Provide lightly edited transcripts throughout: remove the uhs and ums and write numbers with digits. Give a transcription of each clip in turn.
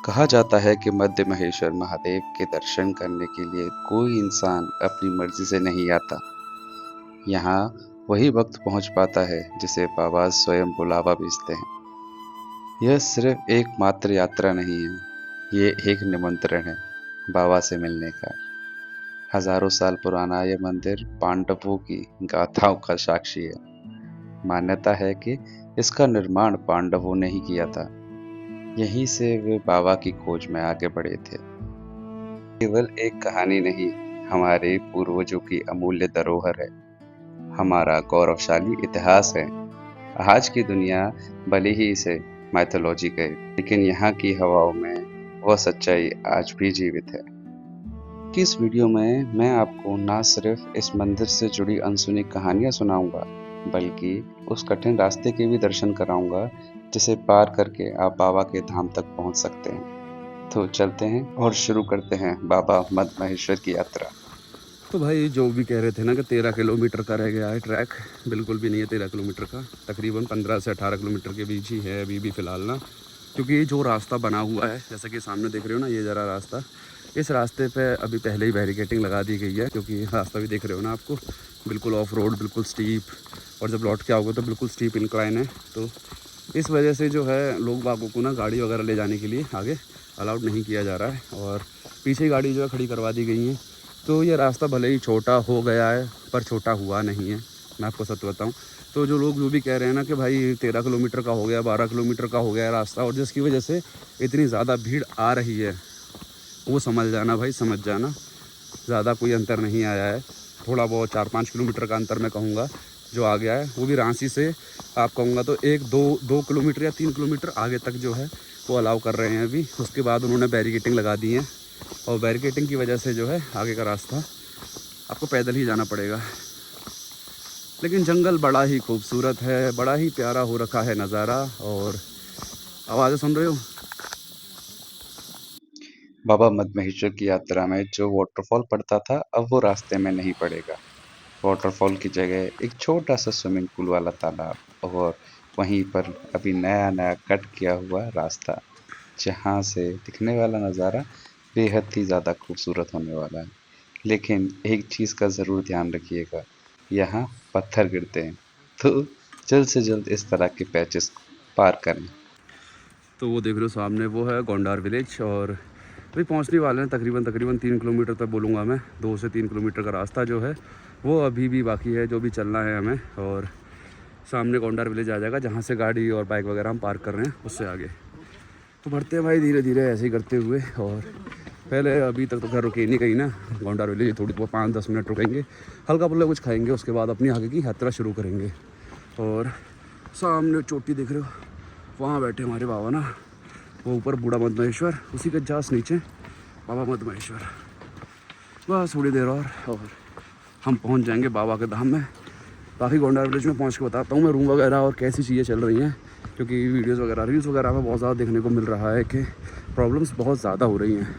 कहा जाता है कि मध्य महेश्वर महादेव के दर्शन करने के लिए कोई इंसान अपनी मर्जी से नहीं आता। यहाँ वही भक्त पहुँच पाता है जिसे बाबा स्वयं बुलावा भेजते हैं। यह सिर्फ एक मात्र यात्रा नहीं है, ये एक निमंत्रण है बाबा से मिलने का। हजारों साल पुराना यह मंदिर पांडवों की गाथाओं का साक्षी है। मान्यता है कि इसका निर्माण पांडवों ने ही किया था। यहीं से वे बाबा की खोज में आगे बढ़े थे। केवल एक कहानी नहीं, हमारे पूर्वजों की अमूल्य धरोहर है, हमारा गौरवशाली इतिहास है। आज की दुनिया भले ही इसे माइथोलॉजी कहे, लेकिन यहाँ की हवाओं में वह सच्चाई आज भी जीवित है। कि इस वीडियो में मैं आपको ना सिर्फ इस मंदिर से जुड़ी अनसुनी कहानियाँ सुनाऊंगा, बल्कि उस कठिन रास्ते के भी दर्शन कराऊंगा जिसे पार करके आप बाबा के धाम तक पहुंच सकते हैं। तो चलते हैं और शुरू करते हैं बाबा मद महेश्वर की यात्रा। तो भाई जो भी कह रहे थे ना कि 13 किलोमीटर का रह गया है ट्रैक, बिल्कुल भी नहीं है 13 किलोमीटर का। तकरीबन 15 से 18 किलोमीटर के बीच ही है अभी भी फ़िलहाल ना। क्योंकि जो रास्ता बना हुआ है, जैसा कि सामने देख रहे हो ना, ये ज़रा रास्ता, इस रास्ते पे अभी पहले ही बैरिकेटिंग लगा दी गई है। क्योंकि रास्ता भी देख रहे हो ना आपको, बिल्कुल ऑफ रोड, बिल्कुल स्टीप, और जब लौट के आओगे तो बिल्कुल स्टीप इंक्लाइन है। तो इस वजह से जो है लोग बागों को ना गाड़ी वगैरह ले जाने के लिए आगे अलाउड नहीं किया जा रहा है, और पीछे ही गाड़ी जो है खड़ी करवा दी गई है। तो ये रास्ता भले ही छोटा हो गया है, पर छोटा हुआ नहीं है, मैं आपको सच बताऊं। तो जो लोग जो भी कह रहे हैं ना कि भाई 13 किलोमीटर का हो गया, 12 किलोमीटर का हो गया रास्ता, और जिसकी वजह से इतनी ज़्यादा भीड़ आ रही है, वो समझ जाना भाई, समझ जाना। ज़्यादा कोई अंतर नहीं आया है। थोड़ा बहुत 4-5 किलोमीटर का अंतर मैं कहूँगा जो आ गया है, वो भी रांची से आप कहूँगा तो 1-2 किलोमीटर या 3 किलोमीटर आगे तक जो है वो अलाउ कर रहे हैं अभी। उसके बाद उन्होंने बैरिकेटिंग लगा दी है, और बैरिकेटिंग की वजह से जो है आगे का रास्ता आपको पैदल ही जाना पड़ेगा। लेकिन जंगल बड़ा ही खूबसूरत है, बड़ा ही प्यारा हो रखा है नज़ारा। और आवाज़ें सुन रहे हो? बाबा मद महेश्वर की यात्रा में जो वाटरफॉल पड़ता था, अब वो रास्ते में नहीं पड़ेगा। वाटरफॉल की जगह एक छोटा सा स्विमिंग पूल वाला तालाब, और वहीं पर अभी नया नया कट किया हुआ रास्ता, जहाँ से दिखने वाला नज़ारा बेहद ही ज़्यादा खूबसूरत होने वाला है। लेकिन एक चीज़ का ज़रूर ध्यान रखिएगा, यहाँ पत्थर गिरते हैं, तो जल्द से जल्द इस तरह के पैचेस को पार करें। तो वो देख रहे हो सामने, वो है गोंडार विलेज, और अभी पहुंचने वाले हैं। तकरीबन 3 किलोमीटर तक बोलूँगा मैं। 2 से 3 किलोमीटर का रास्ता जो है वो अभी भी बाकी है, जो भी चलना है हमें। और सामने गोंडार विलेज आ जाएगा, जहाँ से गाड़ी और बाइक वगैरह हम पार्क कर रहे हैं, उससे आगे। तो बढ़ते हैं भाई धीरे धीरे ऐसे ही करते हुए। और पहले अभी तक तो घर रुके नहीं कहीं ना, गोंडार विलेज थोड़ी बहुत 5-10 मिनट रुकेंगे, हल्का फुल्का कुछ खाएंगे, उसके बाद अपनी आगे की यात्रा शुरू करेंगे। और सामने चोटी देख रहे हो, वहाँ बैठे हमारे बाबा ना, वो ऊपर बूढ़ा मद महेश्वर, उसी के जस्ट नीचे बाबा मद महेश्वर। बस थोड़ी देर और हम पहुँच जाएंगे बाबा के धाम में। बाकी गोंडार विलेज में पहुँच के बताता हूँ मैं रूम वगैरह और कैसी चीज़ें चल रही हैं। क्योंकि वीडियोस वगैरह, रील्स वगैरह में बहुत ज़्यादा देखने को मिल रहा है कि प्रॉब्लम्स बहुत ज़्यादा हो रही हैं।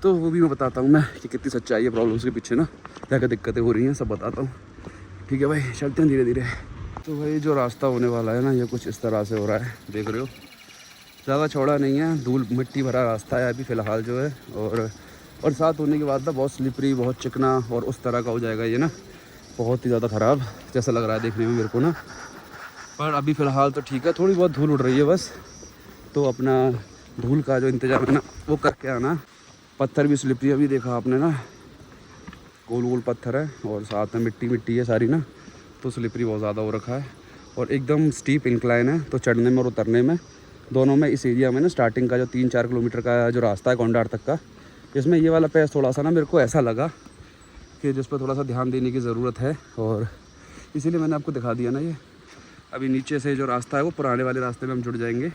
तो वो भी मैं बताता हूँ मैं कि कितनी सच्चाई है प्रॉब्लम्स के पीछे ना, क्या क्या दिक्कतें हो रही हैं, सब बताता हूँ। ठीक है भाई, चलते हैं धीरे धीरे। तो भाई जो रास्ता होने वाला है ना, ये कुछ इस तरह से हो रहा है, देख रहे हो। ज़्यादा चौड़ा नहीं है, धूल मिट्टी भरा रास्ता है अभी फ़िलहाल जो है। और साथ होने के बाद ना बहुत स्लिपरी, बहुत चिकना और उस तरह का हो जाएगा ये ना, बहुत ही ज़्यादा ख़राब जैसा लग रहा है देखने में मेरे को ना। पर अभी फ़िलहाल तो ठीक है, थोड़ी बहुत धूल उड़ रही है बस। तो अपना धूल का जो इंतज़ाम है ना, वो करके आना। पत्थर भी स्लिपरी अभी देखा आपने ना, गोल गोल पत्थर है, और साथ में मिट्टी मिट्टी है सारी ना, तो स्लिपरी बहुत ज़्यादा हो रखा है। और एकदम स्टीप इंक्लाइन है, तो चढ़ने में और उतरने में दोनों में इस एरिया में ना, स्टार्टिंग का जो 3-4 किलोमीटर का जो रास्ता है गोंडार तक का, इसमें ये वाला पैच थोड़ा सा ना मेरे को ऐसा लगा कि जिस पर थोड़ा सा ध्यान देने की ज़रूरत है, और इसीलिए मैंने आपको दिखा दिया ना ये। अभी नीचे से जो रास्ता है वो पुराने वाले रास्ते में हम जुड़ जाएंगे,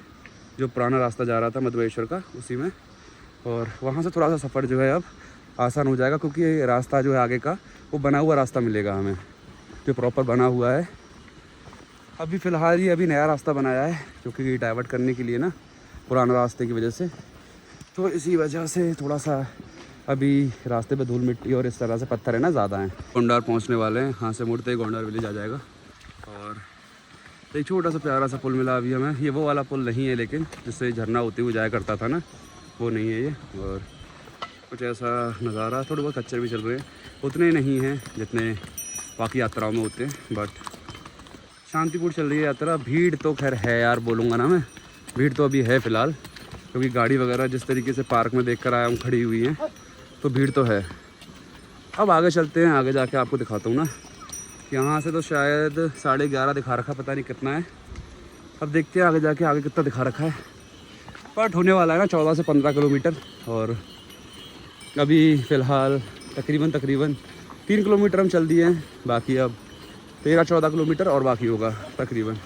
जो पुराना रास्ता जा रहा था मद महेश्वर का, उसी में। और वहाँ से थोड़ा सा सफ़र जो है अब आसान हो जाएगा, क्योंकि रास्ता जो है आगे का वो बना हुआ रास्ता मिलेगा हमें, जो प्रॉपर बना हुआ है। अभी फ़िलहाल ही अभी नया रास्ता बनाया है, क्योंकि डाइवर्ट करने के लिए ना, पुराना रास्ते की वजह से। तो इसी वजह से थोड़ा सा अभी रास्ते पे धूल मिट्टी और इस तरह से पत्थर है ना, ज़्यादा हैं। गोंडार पहुँचने वाले हैं, यहाँ से मुड़ते ही गोंडार विलेज आ जाएगा। और एक छोटा सा प्यारा सा पुल मिला अभी हमें। ये वो वाला पुल नहीं है लेकिन, जिससे झरना होते हुए जाया करता था ना, वो नहीं है ये। और कुछ ऐसा नज़ारा, थोड़े बहुत खच्चर भी चल रहे हैं, उतने नहीं हैं जितने बाकी यात्राओं में होते हैं, बट शांतिपूर्ण चल रही है यात्रा। भीड़ तो खैर है यार, बोलूँगा ना मैं, भीड़ तो अभी है फ़िलहाल, क्योंकि गाड़ी वगैरह जिस तरीके से पार्क में देख कर आया हूँ खड़ी हुई हैं, तो भीड़ तो है। अब आगे चलते हैं, आगे जाके आपको दिखाता हूँ ना। यहाँ से तो शायद 11:30 दिखा रखा, पता नहीं कितना है। अब देखते हैं आगे जाके आगे कितना दिखा रखा है, बट होने वाला है ना 14 से 15 किलोमीटर। और अभी फ़िलहाल तकरीबन 3 किलोमीटर हम चल दिए हैं, बाकी अब 13-14 किलोमीटर और बाकी होगा तकरीबन।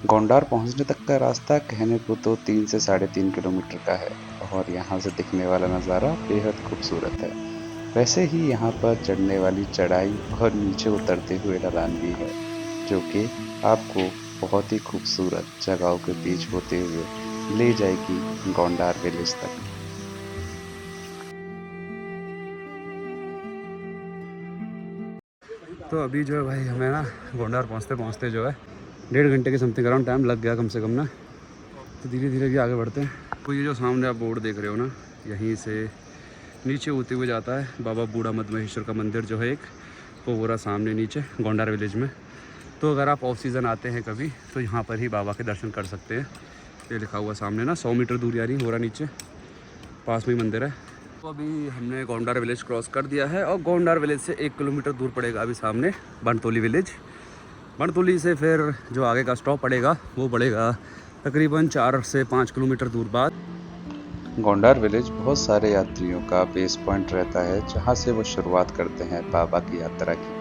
गोंडार पहुंचने तक का रास्ता कहने को तो 3 से 3.5 किलोमीटर का है और यहाँ से दिखने वाला नज़ारा बेहद खूबसूरत है। वैसे ही यहाँ पर चढ़ने वाली चढ़ाई और नीचे उतरते हुए ढलान भी है, जो कि आपको बहुत ही खूबसूरत जगहों के बीच होते हुए ले जाएगी गोंडार विलेज तक। तो अभी जो है भाई हमें ना गोंडार पहुँचते जो है 1.5 घंटे के समथिंग अराउंड टाइम लग गया कम से कम ना। तो धीरे धीरे भी आगे बढ़ते हैं। तो ये जो सामने आप बोर्ड देख रहे हो ना, यहीं से नीचे होते हुए जाता है बाबा बूढ़ा मद महेश्वर का मंदिर जो है एक, वो पूरा सामने नीचे गोंडार विलेज में। तो अगर आप ऑफ सीज़न आते हैं कभी तो यहाँ पर ही बाबा के दर्शन कर सकते हैं। ये लिखा हुआ सामने ना, 100 मीटर दूर यानी हो रहा नीचे, पास में ही मंदिर है। तो अभी हमने गोंडार विलेज क्रॉस कर दिया है और गोंडार विलेज से 1 किलोमीटर दूर पड़ेगा अभी सामने बनतोली विलेज। बनतोली से फिर जो आगे का स्टॉप पड़ेगा वो पड़ेगा तकरीबन 4 से 5 किलोमीटर दूर बाद। गोंडार विलेज बहुत सारे यात्रियों का बेस पॉइंट रहता है, जहां से वो शुरुआत करते हैं बाबा की यात्रा की।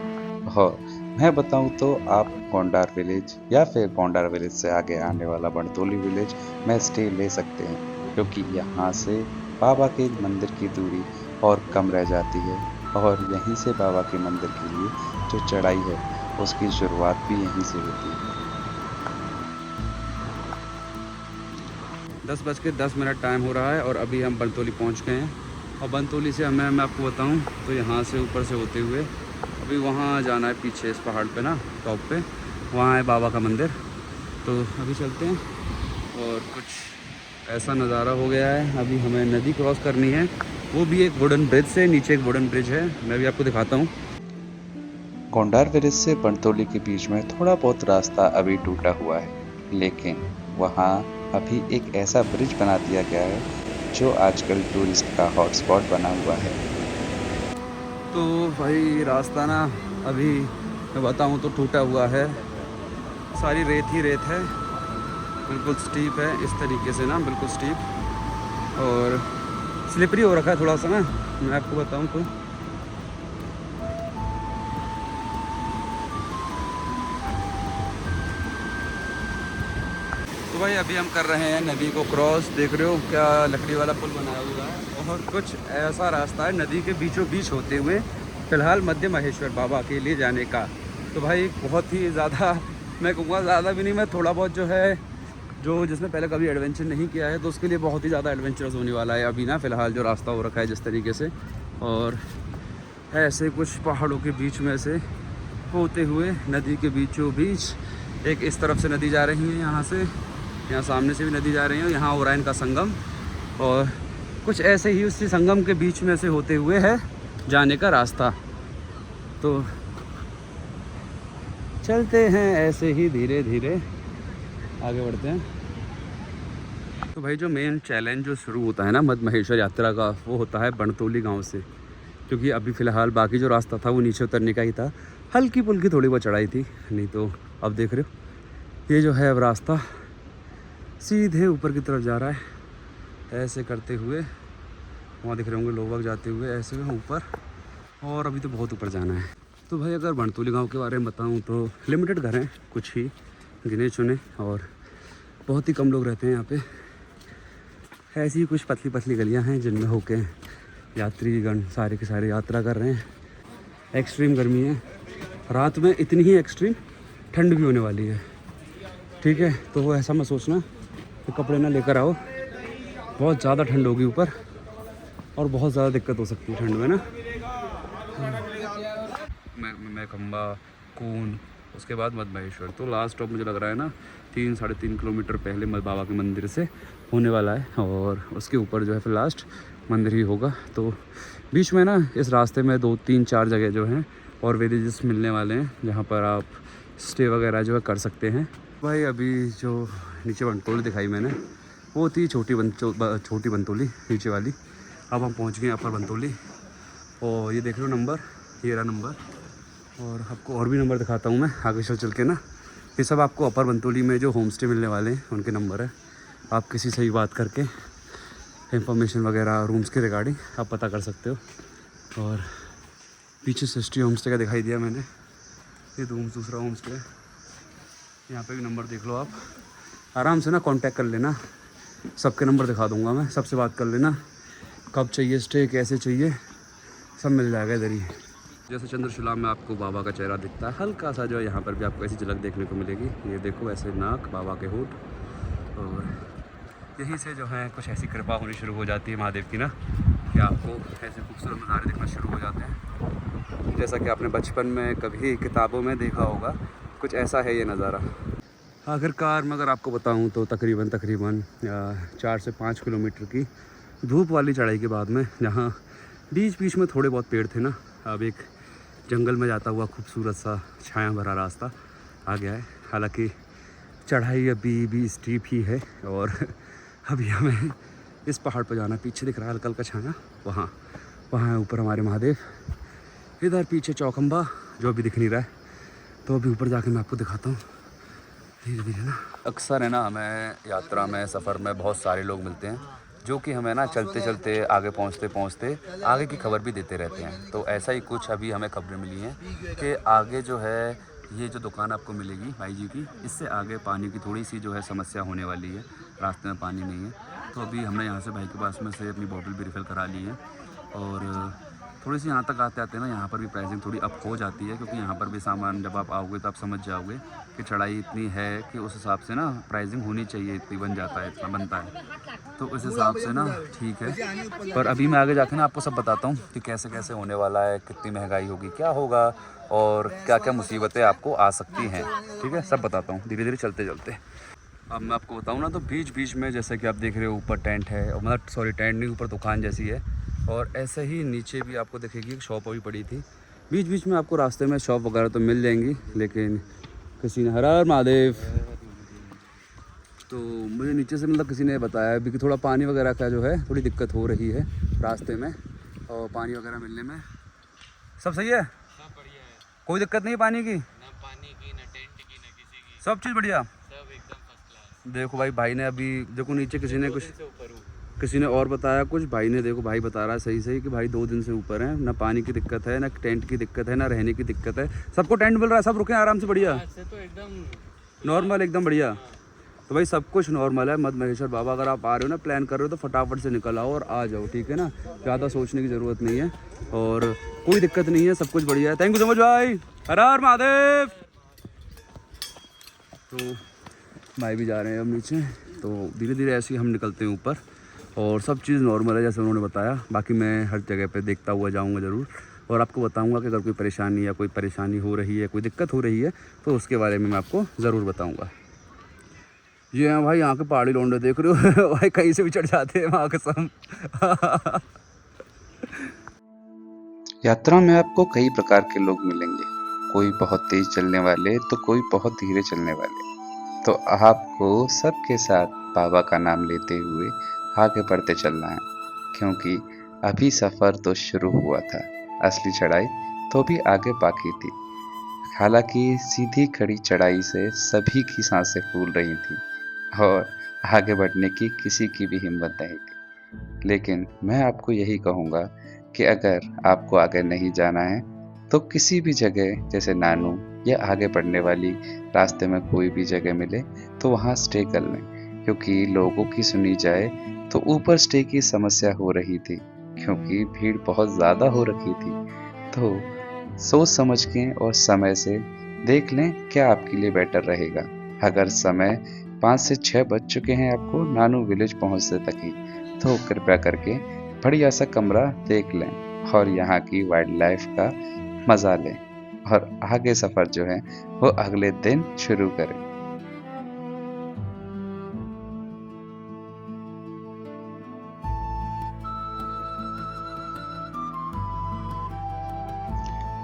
और मैं बताऊं तो आप गोंडार विलेज या फिर गोंडार विलेज से आगे आने वाला बनतोली विलेज में स्टे ले सकते हैं, क्योंकि यहाँ से बाबा के मंदिर की दूरी और कम रह जाती है और यहीं से बाबा के मंदिर के लिए जो चढ़ाई है उसकी शुरुआत भी यहीं से होती है। 10:10 टाइम हो रहा है और अभी हम बनतोली पहुंच गए हैं। और बनतोली से मैं आपको बताऊं तो यहाँ से ऊपर से होते हुए अभी वहाँ जाना है, पीछे इस पहाड़ पे ना टॉप पे, वहाँ है बाबा का मंदिर। तो अभी चलते हैं। और कुछ ऐसा नज़ारा हो गया है, अभी हमें नदी क्रॉस करनी है, वो भी एक वुडन ब्रिज से, नीचे एक वुडन ब्रिज है, मैं भी आपको दिखाता हूँ। गोंडार विलेज से बनतोली के बीच में थोड़ा बहुत रास्ता अभी टूटा हुआ है, लेकिन वहाँ अभी एक ऐसा ब्रिज बना दिया गया है जो आजकल टूरिस्ट का हॉटस्पॉट बना हुआ है। तो भाई रास्ता ना अभी मैं बताऊँ तो टूटा हुआ है, सारी रेत ही रेत है, बिल्कुल स्टीप है इस तरीके से ना, बिल्कुल स्टीप और स्लिपरी हो रखा है थोड़ा सा ना, मैं आपको बताऊँ तो। तो भाई अभी हम कर रहे हैं नदी को क्रॉस, देख रहे हो क्या लकड़ी वाला पुल बनाया हुआ है और कुछ ऐसा रास्ता है नदी के बीचों बीच होते हुए फ़िलहाल मध्य महेश्वर बाबा के लिए जाने का। तो भाई बहुत ही ज़्यादा, मैं कहूँगा ज़्यादा भी नहीं, मैं थोड़ा बहुत जो है, जो जिसने पहले कभी एडवेंचर नहीं किया है तो उसके लिए बहुत ही ज़्यादा एडवेंचरस होने वाला है अभी ना फ़िलहाल जो रास्ता हो रखा है जिस तरीके से। और ऐसे कुछ पहाड़ों के बीच में से होते हुए नदी के बीचों बीच, एक इस तरफ से नदी जा रही है, यहाँ सामने से भी नदी जा रही है, यहाँ हो रहा है इनका संगम, और कुछ ऐसे ही उसी संगम के बीच में से होते हुए है जाने का रास्ता। तो चलते हैं ऐसे ही धीरे धीरे आगे बढ़ते हैं। तो भाई जो मेन चैलेंज जो शुरू होता है ना मध्य महेश्वर यात्रा का, वो होता है बनतोली गांव से, क्योंकि अभी फ़िलहाल बाकी जो रास्ता था वो नीचे उतरने का ही था, हल्की फुल्की थोड़ी बहुत चढ़ाई थी, नहीं तो अब देख रहे हो ये जो है अब रास्ता सीधे ऊपर की तरफ जा रहा है, ऐसे करते हुए वहाँ दिख रहे होंगे लोग जाते हुए ऐसे ऊपर, और अभी तो बहुत ऊपर जाना है। तो भाई अगर बनतोली गांव के बारे में बताऊँ तो लिमिटेड घर हैं, कुछ ही गिने चुने, और बहुत ही कम लोग रहते हैं यहाँ पे। ऐसी ही कुछ पतली पतली गलियाँ हैं जिनमें होके यात्रीगण सारे के सारे यात्रा कर रहे हैं। एक्सट्रीम गर्मी है, रात में इतनी ही एक्सट्रीम ठंड भी होने वाली है, ठीक है। तो वो ऐसा मत सोचना कि कपड़े ना लेकर आओ, बहुत ज़्यादा ठंड होगी ऊपर और बहुत ज़्यादा दिक्कत हो सकती है ठंड में ना। मैं खम्बा, कून, उसके बाद मद महेश्वर। तो लास्ट स्टॉप मुझे लग रहा है ना 3-3.5 किलोमीटर पहले बाबा के मंदिर से होने वाला है, और उसके ऊपर जो है फिर लास्ट मंदिर ही होगा। तो बीच में ना इस रास्ते में 2-3-4 जगह जो हैं और विलेजेस मिलने वाले हैं जहाँ पर आप स्टे वगैरह जो है कर सकते हैं। भाई अभी जो नीचे बनतोली दिखाई मैंने, वो थी छोटी बनतोली नीचे वाली। अब हम पहुँच गए अपर बनतोली, और ये देख लो नंबर, ये रहा नंबर। और आपको और भी नंबर दिखाता हूँ मैं आगे चल के ना। ये सब आपको अपर बनतोली में जो होम स्टे मिलने वाले हैं उनके नंबर है। आप किसी से भी बात करके इंफॉर्मेशन वगैरह रूम्स के रिगार्डिंग आप पता कर सकते हो। और पीछे सृष्टि होम स्टे का दिखाई दिया मैंने, ये दूसरा होम स्टे है। यहाँ पे भी नंबर देख लो, आप आराम से ना कांटेक्ट कर लेना, सबके नंबर दिखा दूँगा मैं, सबसे बात कर लेना कब चाहिए स्टे, कैसे चाहिए, सब मिल जाएगा इधर ही। जैसे चंद्रशिला में आपको बाबा का चेहरा दिखता है हल्का सा, जो है यहाँ पर भी आपको ऐसी झलक देखने को मिलेगी। ये देखो ऐसे नाक, बाबा के होठ, और यहीं से जो है कुछ ऐसी कृपा होनी शुरू हो जाती है महादेव की ना, कि आपको ऐसे खूबसूरत नज़ारे दिखना शुरू हो जाते हैं। जैसा कि आपने बचपन में कभी किताबों में देखा होगा, कुछ ऐसा है ये नज़ारा। आखिरकार मैं अगर आपको बताऊँ तो तकरीबन 4 से 5 किलोमीटर की धूप वाली चढ़ाई के बाद में, जहाँ बीच बीच में थोड़े बहुत पेड़ थे ना, अब एक जंगल में जाता हुआ खूबसूरत सा छाया भरा रास्ता आ गया है। हालांकि चढ़ाई अभी भी स्टीप ही है, और अभी हमें इस पहाड़ पर जाना। पीछे दिख रहा है हल्का हल्का छाया, वहाँ है ऊपर हमारे महादेव। इधर पीछे चौखंबा जो अभी दिख नहीं रहा है, तो अभी ऊपर जाके मैं आपको दिखाता हूँ धीरे धीरे ना। अक्सर है ना हमें यात्रा में, सफ़र में बहुत सारे लोग मिलते हैं जो कि हमें ना चलते चलते आगे पहुँचते आगे की खबर भी देते रहते हैं। तो ऐसा ही कुछ अभी हमें खबरें मिली हैं कि आगे जो है ये जो दुकान आपको मिलेगी भाई जी की, इससे आगे पानी की थोड़ी सी जो है समस्या होने वाली है, रास्ते में पानी नहीं है। तो अभी हमने यहाँ से भाई के पास में से अपनी बोतल भी रिफ़िल करा ली है, और थोड़ी सी यहाँ तक आते आते ना यहाँ पर भी प्राइसिंग थोड़ी अप हो जाती है, क्योंकि यहाँ पर भी सामान जब आप आओगे तो आप समझ जाओगे कि चढ़ाई इतनी है कि उस हिसाब से ना प्राइसिंग होनी चाहिए, इतनी बन जाता है, इतना बनता है, तो उस हिसाब से ना ठीक है। पर अभी मैं आगे जाके ना आपको सब बताता हूँ कि कैसे कैसे होने वाला है, कितनी महंगाई होगी, क्या होगा, और क्या क्या मुसीबतें आपको आ सकती हैं। ठीक है, सब बताता हूँ धीरे धीरे चलते चलते। अब मैं आपको बताऊँ ना, तो बीच बीच में जैसे कि आप देख रहे हो ऊपर टेंट है, मतलब सॉरी टेंट नहीं, ऊपर दुकान जैसी है, और ऐसे ही नीचे भी आपको दिखेगी एक शॉप अभी पड़ी थी। बीच बीच में आपको रास्ते में शॉप वगैरह तो मिल जाएंगी, लेकिन किसी ने, हर हर महादेव, तो मुझे नीचे से मतलब किसी ने बताया अभी कि थोड़ा पानी वगैरह का जो है थोड़ी दिक्कत हो रही है रास्ते में, और पानी वगैरह मिलने में। सब सही है, सब बढ़िया है, कोई दिक्कत नहीं है पानी की, ना पानी की, ना टेंट की, ना किसी की, सब चीज़ बढ़िया, सब एकदम फर्स्ट क्लास। देखो भाई ने अभी देखो नीचे किसी ने कुछ, से ऊपर हूँ। किसी ने और बताया कुछ, भाई ने देखो, भाई बता रहा है सही सही कि भाई 2 दिन से ऊपर है, ना पानी की दिक्कत है, ना टेंट की दिक्कत है, ना रहने की दिक्कत है, सबको टेंट मिल रहा है, सब रुके आराम से, बढ़िया आज से तो एकदम नॉर्मल, एकदम बढ़िया। तो भाई सब कुछ नॉर्मल है। मद महेश्वर बाबा अगर आप आ रहे हो ना, प्लान कर रहे हो, तो फटाफट से निकल आओ और आ जाओ, ठीक है ना, ज़्यादा सोचने की ज़रूरत नहीं है, और कोई दिक्कत नहीं है, सब कुछ बढ़िया है। थैंक यू सो मच भाई, हर हर महादेव। तो भाई भी जा रहे हैं अब नीचे, तो धीरे धीरे ऐसे ही हम निकलते हैं ऊपर, और सब चीज़ नॉर्मल है जैसे उन्होंने बताया। बाकी मैं हर जगह पे देखता हुआ जाऊंगा ज़रूर, और आपको बताऊंगा कि अगर कोई परेशानी या कोई परेशानी हो रही है, कोई दिक्कत हो रही है, तो उसके बारे में मैं आपको ज़रूर बताऊंगा। ये हैं भाई यहाँ के पहाड़ी लौंडे, देख रहे हो भाई, कहीं से भी चढ़ जाते हैं वहाँ कसम। यात्रा में आपको कई प्रकार के लोग मिलेंगे, कोई बहुत तेज चलने वाले तो कोई बहुत धीरे चलने वाले। तो आपको सबके साथ बाबा का नाम लेते हुए आगे बढ़ते चलना है, क्योंकि अभी सफ़र तो शुरू हुआ था, असली चढ़ाई तो भी आगे बाकी थी। हालांकि सीधी खड़ी चढ़ाई से सभी की सांसें फूल रही थी और आगे बढ़ने की किसी की भी हिम्मत नहीं थी। लेकिन मैं आपको यही कहूँगा कि अगर आपको आगे नहीं जाना है तो किसी भी जगह, जैसे नानू या आगे बढ़ने वाली रास्ते में कोई भी जगह मिले तो वहाँ स्टे कर लें, क्योंकि लोगों की सुनी जाए तो ऊपर स्टे की समस्या हो रही थी, क्योंकि भीड़ बहुत ज़्यादा हो रखी थी। तो सोच समझ के और समय से देख लें क्या आपके लिए बेटर रहेगा। अगर समय 5 से 6 बज चुके हैं आपको नानू विलेज पहुँचते तक ही, तो कृपया करके बढ़िया सा कमरा देख लें और यहाँ की वाइल्ड लाइफ का मज़ा लें। और आगे सफ़र जो है वो अगले दिन शुरू करें।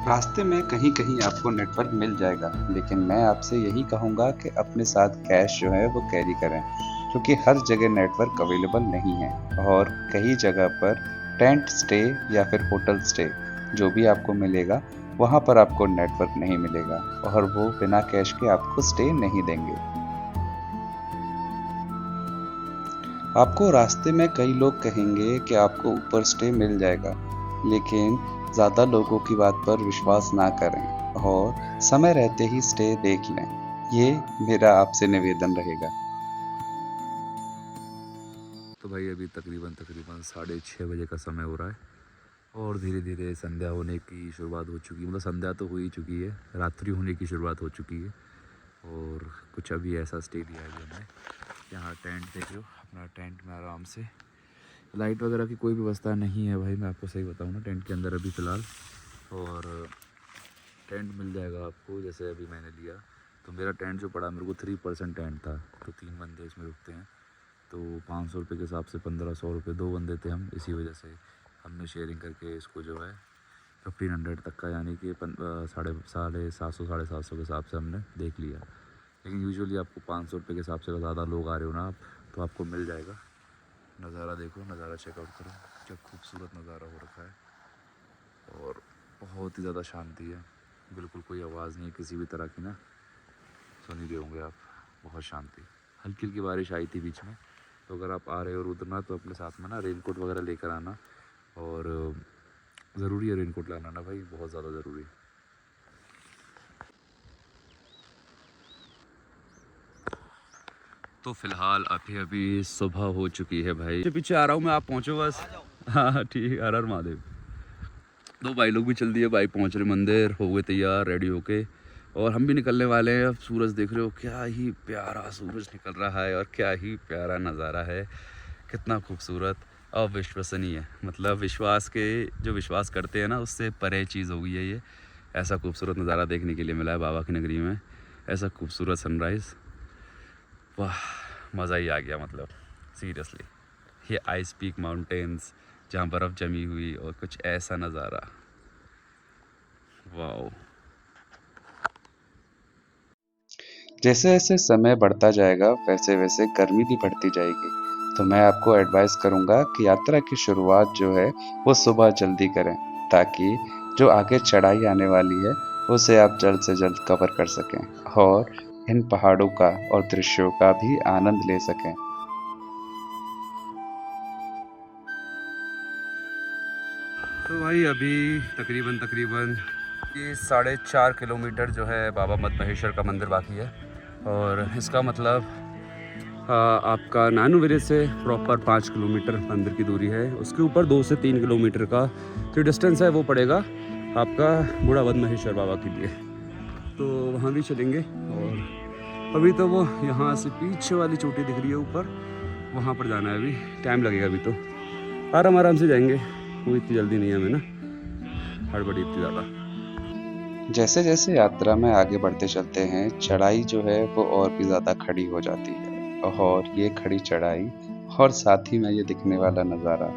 रास्ते में कहीं-कहीं आपको नेटवर्क मिल जाएगा, लेकिन मैं आपसे यही कहूँगा कि अपने साथ कैश जो है वो कैरी करें, क्योंकि हर जगह नेटवर्क अवेलेबल नहीं है और कई जगह पर टेंट स्टे या फिर होटल स्टे जो भी आपको मिलेगा, वहाँ पर आपको नेटवर्क नहीं मिलेगा और वो बिना कैश के आपको स्टे नहीं देंगे। आपको रास्ते में कई लोग कहेंगे कि आपको ऊपर स्टे मिल जाएगा, लेकिन ज़्यादा लोगों की बात पर विश्वास ना करें और समय रहते ही स्टे देख लें। ये मेरा आपसे निवेदन रहेगा। तो भाई अभी तकरीबन तकरीबन 6:30 बजे का समय हो रहा है और धीरे धीरे संध्या होने की शुरुआत हो चुकी है। मतलब संध्या तो हो ही चुकी है, रात्रि होने की शुरुआत हो चुकी है। और कुछ अभी ऐसा स्टे दिया है अभी हमने। यहाँ टेंट देख लो, अपना टेंट में आराम से, लाइट वगैरह की कोई व्यवस्था नहीं है भाई, मैं आपको सही बताऊँ ना, टेंट के अंदर अभी फ़िलहाल। और टेंट मिल जाएगा आपको, जैसे अभी मैंने लिया तो मेरा टेंट जो पड़ा, मेरे को 3% टेंट था, तो 3 बंदे इसमें रुकते हैं, तो 500 रुपये के हिसाब से 1500 रुपये, 2 बंदे थे हम, इसी वजह से हमने शेयरिंग करके इसको जो है 1500 तक का, यानी कि साढ़े 750 750 के हिसाब से हमने देख लिया। लेकिन यूजुअली आपको 500 रुपये के हिसाब से ज़्यादा लोग आ रहे हो ना आप, तो आपको मिल जाएगा। नज़ारा देखो, नज़ारा चेकआउट करो, क्या खूबसूरत नज़ारा हो रखा है और बहुत ही ज़्यादा शांति है, बिल्कुल कोई आवाज़ नहीं है किसी भी तरह की ना, सुन ही रहे होंगे आप, बहुत शांति। हल्की हल्की बारिश आई थी बीच में, तो अगर आप आ रहे हो और उतरना तो अपने साथ में ना रेनकोट वगैरह लेकर आना, और ज़रूरी है रेनकोट लाना ना भाई, बहुत ज़्यादा ज़रूरी है। तो फ़िलहाल अभी अभी सुबह हो चुकी है भाई, पीछे पीछे आ रहा हूँ मैं, आप पहुँचो बस। हाँ ठीक है, हर हर महादेव। दो भाई लोग भी चल दिए, भाई पहुँच रहे मंदिर, हो गए तैयार रेडी होके, और हम भी निकलने वाले हैं। अब सूरज देख रहे हो, क्या ही प्यारा सूरज निकल रहा है और क्या ही प्यारा नज़ारा है, कितना खूबसूरत, अविश्वसनीय। मतलब विश्वास के, जो विश्वास करते हैं ना, उससे परे चीज़ हो गई है ये। ऐसा खूबसूरत नज़ारा देखने के लिए मिला है बाबा की नगरी में, ऐसा खूबसूरत सनराइज़, वाह मज़ा ही आ गया। मतलब सीरियसली, ये आइस पीक माउंटेन्स जहाँ बर्फ़ जमी हुई और कुछ ऐसा नज़ारा, वाओ। जैसे जैसे समय बढ़ता जाएगा वैसे वैसे गर्मी भी बढ़ती जाएगी, तो मैं आपको एडवाइस करूंगा कि यात्रा की शुरुआत जो है वो सुबह जल्दी करें, ताकि जो आगे चढ़ाई आने वाली है उसे आप जल्द से जल्द कवर कर सकें और इन पहाड़ों का और दृश्यों का भी आनंद ले सकें। तो भाई अभी तकरीबन तकरीबन ये 4.5 किलोमीटर जो है बाबा मद महेश्वर का मंदिर बाकी है, और इसका मतलब आपका नानू विलेज से प्रॉपर 5 किलोमीटर मंदिर की दूरी है। उसके ऊपर 2 से 3 किलोमीटर का जो डिस्टेंस है वो पड़ेगा आपका बूढ़ा मद महेश्वर बाबा के लिए, तो वहाँ भी चलेंगे। और अभी तो वो यहाँ से पीछे वाली चोटी दिख रही है ऊपर, वहाँ पर जाना है, अभी टाइम लगेगा, अभी तो आराम आराम से जाएंगे, कोई इतनी जल्दी नहीं है हमें ना, हड़बड़ी इतनी ज़्यादा। जैसे जैसे यात्रा में आगे बढ़ते चलते हैं, चढ़ाई जो है वो और भी ज़्यादा खड़ी हो जाती है और ये खड़ी चढ़ाई और साथ ही में ये दिखने वाला नज़ारा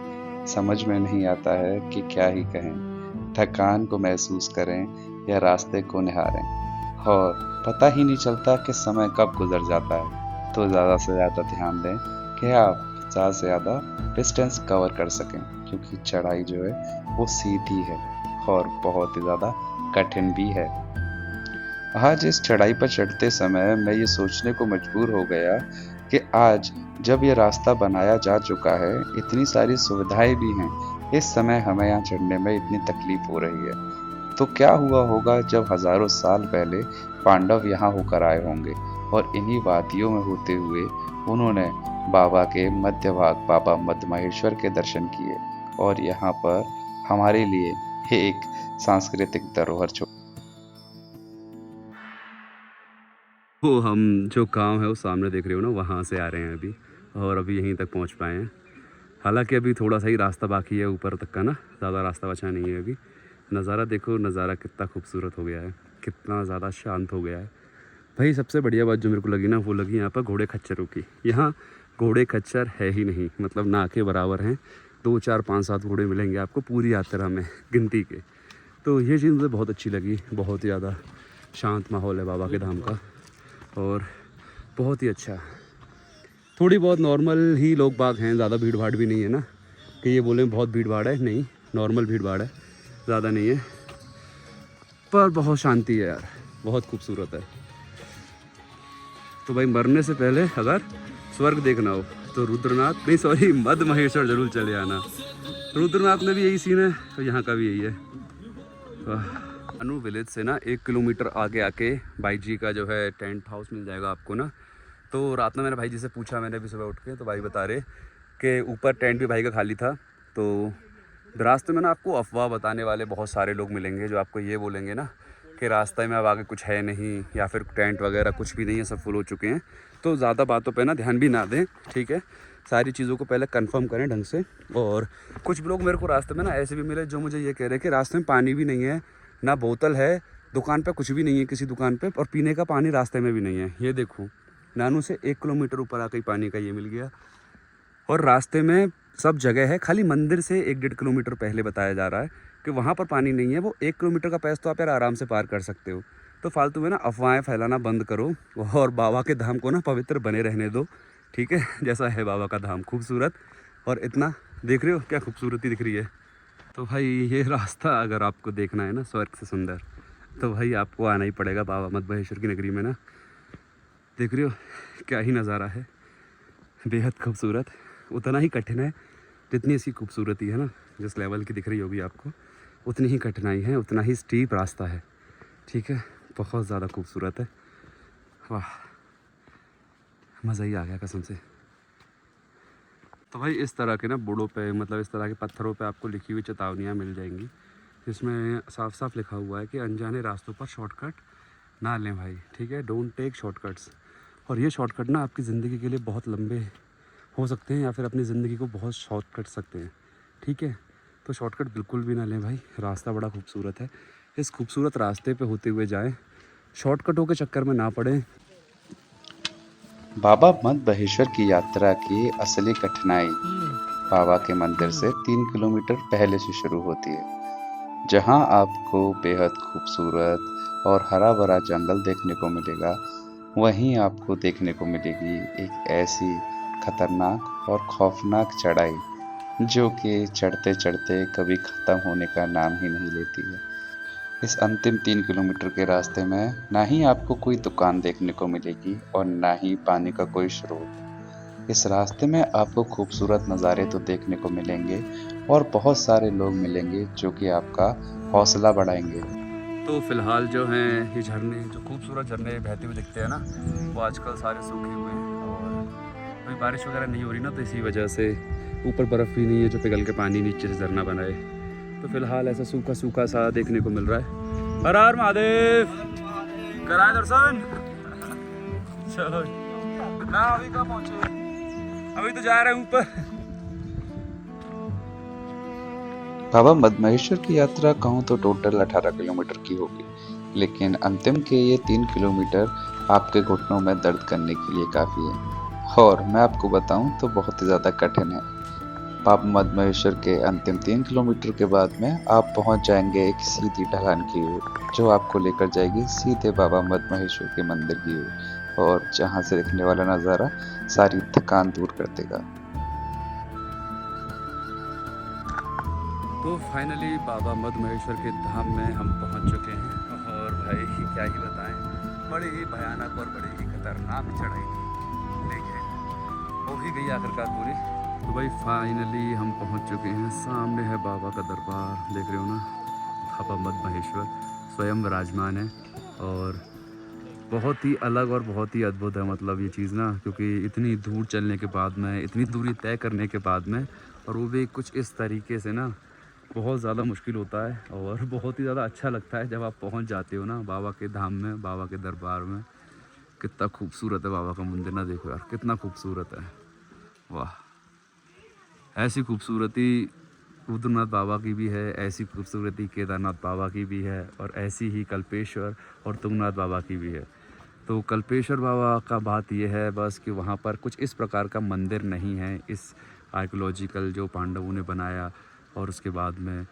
समझ में नहीं आता है कि क्या ही कहें। थकान को महसूस करें या रास्ते को निहारें, और पता ही नहीं चलता कि समय कब गुजर जाता है। तो ज़्यादा से ज़्यादा ध्यान दें कि आप ज़्यादा से ज़्यादा डिस्टेंस कवर कर सकें, क्योंकि चढ़ाई जो है वो सीधी है और बहुत ही ज़्यादा कठिन भी है। आज इस चढ़ाई पर चढ़ते समय मैं ये सोचने को मजबूर हो गया कि आज जब ये रास्ता बनाया जा चुका है, इतनी सारी सुविधाएं भी हैं, इस समय हमें यहाँ चढ़ने में इतनी तकलीफ हो रही है, तो क्या हुआ होगा जब हजारों साल पहले पांडव यहाँ होकर आए होंगे और इन्हीं वादियों में होते हुए उन्होंने बाबा के मध्य भाग बाबा मद महेश्वर के दर्शन किए और यहाँ पर हमारे लिए एक सांस्कृतिक धरोहर छोड़। वो हम जो गांव है वो सामने देख रहे हो ना, वहाँ से आ रहे हैं अभी, और अभी यहीं तक पहुँच पाए हैं। हालांकि अभी थोड़ा सा ही रास्ता बाकी है ऊपर तक का ना, ज़्यादा रास्ता बचा नहीं है अभी, नज़ारा देखो, नज़ारा कितना खूबसूरत हो गया है, कितना ज़्यादा शांत हो गया है भाई। सबसे बढ़िया बात जो मेरे को लगी ना, वो लगी यहाँ पर घोड़े खच्चरों की। यहाँ घोड़े खच्चर है ही नहीं, मतलब ना के बराबर हैं। 2 4 5 7 घोड़े मिलेंगे आपको पूरी यात्रा में गिनती के। तो ये चीज़ मुझे बहुत अच्छी लगी। बहुत ही ज़्यादा शांत माहौल है बाबा के धाम का, और बहुत ही अच्छा। थोड़ी बहुत नॉर्मल ही लोग बाग हैं, ज़्यादा भीड़ भाड़ भी नहीं है ना कि ये बोलें बहुत भीड़ भाड़ है, नहीं, नॉर्मल भीड़ भाड़ है, ज़्यादा नहीं है, पर बहुत शांति है यार, बहुत खूबसूरत है। तो भाई मरने से पहले अगर स्वर्ग देखना हो तो रुद्रनाथ, नहीं सॉरी, मध्य महेश्वर जरूर चले आना। रुद्रनाथ में भी यही सीन है, तो यहाँ का भी यही है। अनु विलेज से ना 1 किलोमीटर आगे आके भाई जी का जो है टेंट हाउस मिल जाएगा आपको ना। तो रात में मैंने भाई जी से पूछा, मैंने भी सुबह उठ के, तो भाई बता रहे कि ऊपर टेंट भी भाई का खाली था। तो रास्ते में ना आपको अफवाह बताने वाले बहुत सारे लोग मिलेंगे, जो आपको ये बोलेंगे ना कि रास्ते में अब आगे कुछ है नहीं, या फिर टेंट वगैरह कुछ भी नहीं है, सब फुल हो चुके हैं। तो ज़्यादा बातों पे ना ध्यान भी ना दें, ठीक है। सारी चीज़ों को पहले कंफर्म करें ढंग से। और कुछ लोग मेरे को रास्ते में ना ऐसे भी मिले जो मुझे ये कह रहे हैं कि रास्ते में पानी भी नहीं है, ना बोतल है, दुकान पे कुछ भी नहीं है किसी दुकान पे, और पीने का पानी रास्ते में भी नहीं है। ये देखो, नानू से 1 किलोमीटर ऊपर आकर पानी का ये मिल गया, और रास्ते में सब जगह है, खाली मंदिर से 1 1.5 किलोमीटर पहले बताया जा रहा है कि वहाँ पर पानी नहीं है। वो 1 किलोमीटर का पैस तो आप यार आराम से पार कर सकते हो। तो फालतू में ना अफवाहें फैलाना बंद करो, और बाबा के धाम को ना पवित्र बने रहने दो, ठीक है। जैसा है बाबा का धाम खूबसूरत, और इतना देख रहे हो क्या खूबसूरती दिख रही है। तो भाई ये रास्ता अगर आपको देखना है ना स्वर्ग से सुंदर, तो भाई आपको आना ही पड़ेगा बाबा मध्य महेश्वर की नगरी में ना। देख रहे हो क्या ही नज़ारा है, बेहद खूबसूरत। उतना ही कठिन है जितनी इसकी खूबसूरती है ना, जिस लेवल की दिख रही होगी आपको, उतनी ही कठिनाई है, उतना ही स्टीप रास्ता है, ठीक है। बहुत ज़्यादा खूबसूरत है, वाह, मज़ा ही आ गया कसम से। तो भाई इस तरह के ना बोर्डों पे, मतलब इस तरह के पत्थरों पे आपको लिखी हुई चेतावनियाँ मिल जाएंगी, जिसमें साफ साफ लिखा हुआ है कि अनजाने रास्तों पर शॉर्टकट ना लें भाई, ठीक है। Don't take shortcuts. और ये शॉर्टकट ना आपकी ज़िंदगी के लिए बहुत लंबे हो सकते हैं, या फिर अपनी ज़िंदगी को बहुत शॉर्ट कर सकते हैं, ठीक है। तो शॉर्टकट बिल्कुल भी ना लें भाई, रास्ता बड़ा खूबसूरत है। इस खूबसूरत रास्ते पे होते हुए जाएं, शॉर्टकटों के चक्कर में ना पड़ें। बाबा मध्य महेश्वर की यात्रा की असली कठिनाई बाबा के मंदिर से 3 किलोमीटर पहले से शुरू होती है, जहां आपको बेहद खूबसूरत और हरा भरा जंगल देखने को मिलेगा। वहीं आपको देखने को मिलेगी एक ऐसी खतरनाक और खौफनाक चढ़ाई जो कि चढ़ते चढ़ते कभी ख़त्म होने का नाम ही नहीं लेती है। इस अंतिम 3 किलोमीटर के रास्ते में ना ही आपको कोई दुकान देखने को मिलेगी और ना ही पानी का कोई स्रोत। इस रास्ते में आपको खूबसूरत नज़ारे तो देखने को मिलेंगे और बहुत सारे लोग मिलेंगे जो कि आपका हौसला बढ़ाएंगे। तो फिलहाल जो हैं ये झरने, जो खूबसूरत झरने बहते हुए दिखते हैं ना, वो आजकल सारे सूखे हुए हैं, और अभी बारिश वगैरह नहीं हो रही ना, तो इसी वजह से ऊपर बर्फ़ भी नहीं है जो पिघल के पानी नीचे से झरना बनाए। तो फिलहाल ऐसा सूखा सूखा सा देखने को मिल रहा है। हर हर महादेव, कराए दर्शन। चलो ना, अभी कहाँ पहुँचे, अभी तो जा रहे हैं ऊपर। बाबा मध्य महेश्वर की यात्रा कहूँ तो टोटल 18 किलोमीटर की होगी, लेकिन अंतिम के ये 3 किलोमीटर आपके घुटनों में दर्द करने के लिए काफ़ी है, और मैं आपको बताऊं तो बहुत ही ज़्यादा कठिन है। बाबा मध्य महेश्वर के अंतिम 3 किलोमीटर के बाद में आप पहुंच जाएंगे एक सीधी ढलान की ओर, जो आपको लेकर जाएगी सीधे बाबा मध्य महेश्वर के मंदिर की ओर, और जहां से दिखने वाला नज़ारा सारी थकान दूर कर देगा। तो फाइनली बाबा मध्य महेश्वर के धाम में हम पहुंच चुके हैं, और भाई क्या ही बताएं, बड़ी ही भयानक और बड़ी ही खतरनाक चढ़ाई थी, लेकिन हो ही गई आखिरकार पूरी। तो भाई फाइनली हम पहुंच चुके हैं, सामने है बाबा का दरबार, देख रहे हो ना, बाबा मध्य महेश्वर स्वयं विराजमान है, और बहुत ही अलग और बहुत ही अद्भुत है मतलब ये चीज़ ना, क्योंकि इतनी दूर चलने के बाद में, इतनी दूरी तय करने के बाद में, और वो भी कुछ इस तरीके से ना, बहुत ज़्यादा मुश्किल होता है, और बहुत ही ज़्यादा अच्छा लगता है जब आप पहुंच जाते हो ना बाबा के धाम में, बाबा के दरबार में। कितना खूबसूरत है बाबा का मंदिर ना, देखो यार कितना खूबसूरत है, वाह। ऐसी खूबसूरती रुद्रनाथ बाबा की भी है, ऐसी खूबसूरती केदारनाथ बाबा की भी है और ऐसी ही कल्पेश्वर और तुंगनाथ बाबा की भी है। तो कल्पेश्वर बाबा का बात यह है बस कि वहाँ पर कुछ इस प्रकार का मंदिर नहीं है, इस आर्कियोलॉजिकल जो पांडवों ने बनाया और उसके बाद में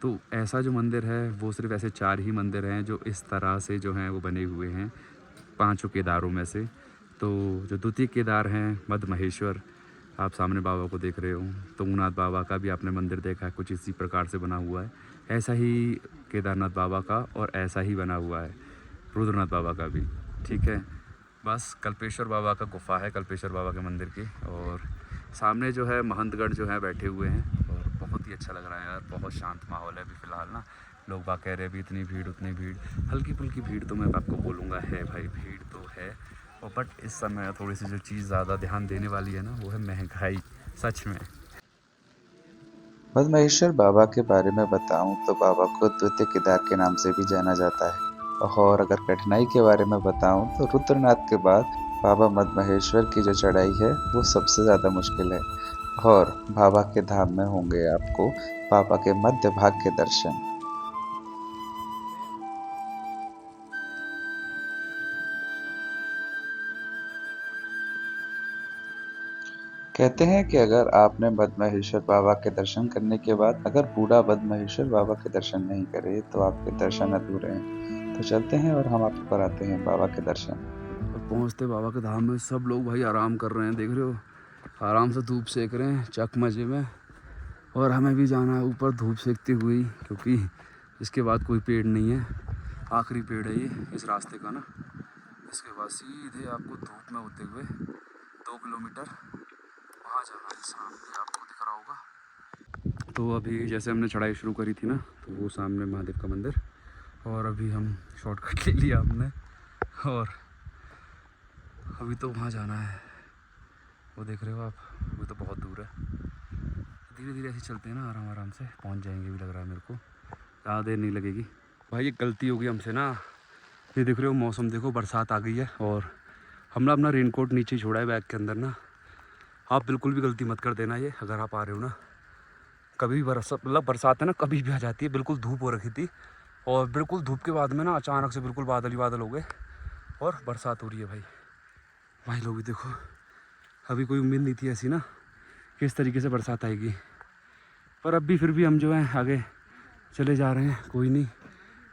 तो ऐसा जो मंदिर है वो सिर्फ ऐसे 4 ही मंदिर हैं जो इस तरह से जो हैं वो बने हुए हैं 5 केदारों में से। तो जो द्वितीय केदार हैं मध्य महेश्वर, आप सामने बाबा को देख रहे हो। तुंगनाथ बाबा का भी आपने मंदिर देखा है, कुछ इसी प्रकार से बना हुआ है। ऐसा ही केदारनाथ बाबा का और ऐसा ही बना हुआ है रुद्रनाथ बाबा का भी। ठीक है, बस कल्पेश्वर बाबा का गुफा है, कल्पेश्वर बाबा के मंदिर की, और सामने जो है महंतगढ़ जो है बैठे हुए हैं और बहुत ही अच्छा लग रहा है यार। बहुत शांत माहौल है अभी फ़िलहाल ना। लोग बाग कह रहे हैं अभी इतनी भीड़ उतनी भीड़, हल्की फुल्की भीड़ तो मैं आपको बोलूँगा है भाई, भीड़ तो है। और बट इस समय थोड़ी सी जो चीज़ ज़्यादा ध्यान देने वाली है ना वो है महंगाई, सच में। मदमहेश्वर बाबा के बारे में बताऊं तो बाबा को द्वितीय केदार के नाम से भी जाना जाता है। और अगर कठिनाई के बारे में बताऊं तो रुद्रनाथ के बाद बाबा मदमहेश्वर की जो चढ़ाई है वो सबसे ज़्यादा मुश्किल है। और बाबा के धाम में होंगे आपको बाबा के मध्य भाग के दर्शन। कहते हैं कि अगर आपने मदमहेश्वर बाबा के दर्शन करने के बाद अगर बूढ़ा मदमहेश्वर बाबा के दर्शन नहीं करे तो आपके दर्शन अधूरे हैं। तो चलते हैं और हम आपको कराते हैं बाबा के दर्शन। और पहुँचते बाबा के धाम में सब लोग भाई आराम कर रहे हैं, देख रहे हो, आराम से धूप सेक रहे हैं चक मजे में। और हमें भी जाना है ऊपर धूप सेकती हुई, क्योंकि इसके बाद कोई पेड़ नहीं है, आखिरी पेड़ है ये इस रास्ते का ना। इसके बाद सीधे आपको धूप में होते हुए 2 किलोमीटर वहाँ जाना है, सामने आपको दिख रहा होगा। तो अभी जैसे हमने चढ़ाई शुरू करी थी ना, तो वो सामने महादेव का मंदिर, और अभी हम शॉर्टकट ले लिया हमने, और अभी तो वहाँ जाना है। वो देख रहे हो आप, वो तो बहुत दूर है। धीरे धीरे ऐसे चलते हैं ना, आराम आराम से पहुँच जाएंगे भी, लग रहा है मेरे को ज़्यादा देर नहीं लगेगी। भाई ये गलती होगी हमसे ना, ये देख रहे हो मौसम देखो, बरसात आ गई है और हमने अपना रेनकोट नीचे छोड़ा है बैग के अंदर ना। आप बिल्कुल भी गलती मत कर देना ये, अगर आप आ रहे हो ना। कभी भी बरसात है ना, कभी भी आ जाती है। बिल्कुल धूप हो रखी थी और बिल्कुल धूप के बाद में ना अचानक से बिल्कुल बादल ही बादल हो गए और बरसात हो रही है भाई। भाई लोग भी देखो, अभी कोई उम्मीद नहीं थी ऐसी ना कि इस तरीके से बरसात आएगी, पर अब भी फिर भी हम जो है आगे चले जा रहे हैं। कोई नहीं,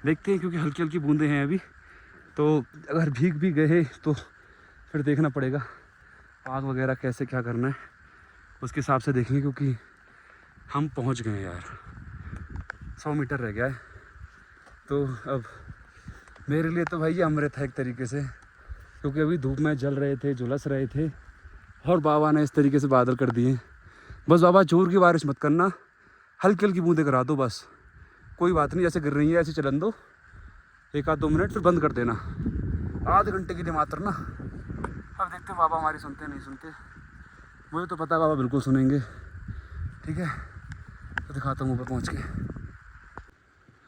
देखते हैं, क्योंकि हल्की हल्की बूंदें हैं अभी, तो अगर भीग भी गए तो फिर देखना पड़ेगा आग वगैरह कैसे क्या करना है, उसके हिसाब से देखेंगे। क्योंकि हम पहुंच गए हैं यार, 100 मीटर रह गया है। तो अब मेरे लिए तो भाई ये अमृत है एक तरीके से, क्योंकि अभी धूप में जल रहे थे, झुलस रहे थे, और बाबा ने इस तरीके से बादल कर दिए। बस बाबा जोर की बारिश मत करना, हल्की हल्की बूंदें करा दो बस, कोई बात नहीं, जैसे गिर रही है ऐसे चलन दो 1-2 मिनट, फिर बंद कर देना आधे घंटे के लिए मात्र ना। अब देखते हैं बाबा हमारी सुनते नहीं सुनते, मुझे तो पता है बाबा बिल्कुल सुनेंगे। ठीक है, तो दिखाता हूँ ऊपर पहुँच के।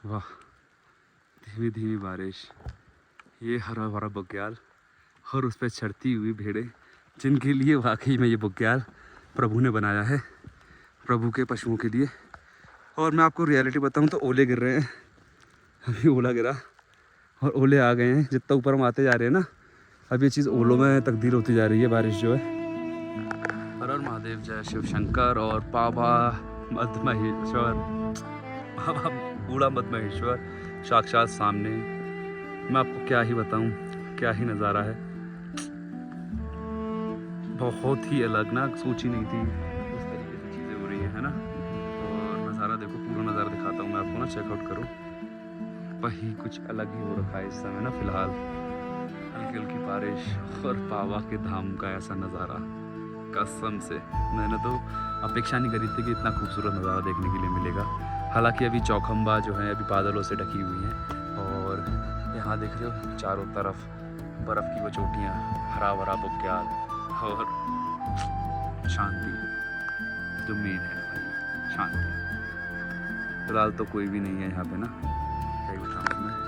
वाह, धीमी धीमी बारिश, ये हरा भरा बुग्याल और उस पर चढ़ती हुई भेड़ें, जिनके लिए वाकई में ये बुग्याल प्रभु ने बनाया है, प्रभु के पशुओं के लिए। और मैं आपको रियलिटी बताऊं तो ओले गिर रहे हैं, अभी ओला गिरा और ओले आ गए हैं। जितना ऊपर हम आते जा रहे हैं ना, अब ये चीज़ ओलों में तब्दील होती जा रही है बारिश जो है। हर हर महादेव, जय शिव शंकर। और बाबा मध्य महेश्वर, बाबा बूढ़ा मध्य महेश्वर साक्षात सामने। मैं आपको क्या ही बताऊं, क्या ही नज़ारा है, बहुत ही अलग ना, सोची नहीं थी उस तरीके से चीज़ें हो रही है ना। और नज़ारा देखो, पूरा नज़ारा दिखाता हूँ मैं आपको ना, चेकआउट करो। वही कुछ अलग ही हो रखा है इस समय ना फ़िलहाल, हल्की हल्की बारिश और बाबा के धाम का ऐसा नज़ारा, कसम से मैंने तो अपेक्षा नहीं करी थी कि इतना खूबसूरत नज़ारा देखने के लिए मिलेगा। हालांकि अभी चौखंबा जो है अभी बादलों से ढकी हुई हैं, और यहाँ देख रहे हो चारों तरफ बर्फ़ की वो चोटियाँ, हरा भरा बुग्याल और शांति जो मेन है भाई, शांति। फिलहाल तो कोई भी नहीं है यहाँ पे ना, क्या ही बताऊँ मैं।